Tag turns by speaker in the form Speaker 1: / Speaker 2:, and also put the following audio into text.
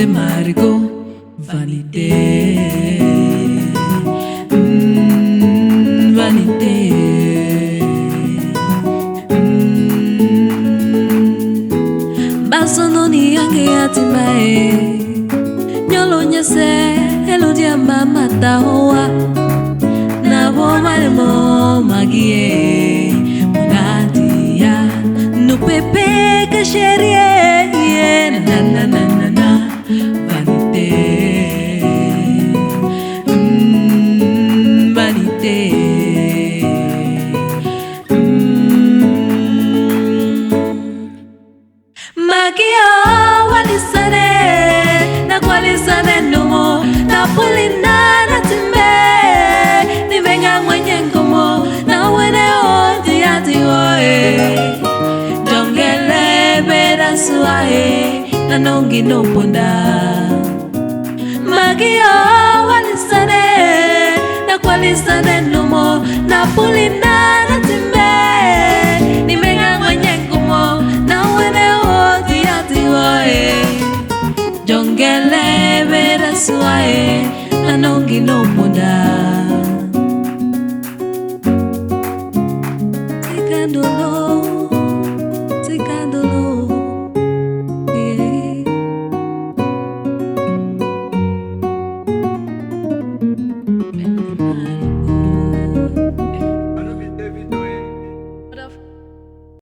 Speaker 1: de marigo vanité. Vanité. Basono ni yange atimae. Nyolo nyese hello dia mama tahoa. Na bo malemo Maggie. Munadia no pepe que cherie na na na na na vanité. Vanité. Maggie walisane na kwalisane numo na pulina na timbe ni venga mwenye ngomo na wene odi ati oe dongele beda suae na nongi no ponda. Maggie walisane na kwalisane numo na pulina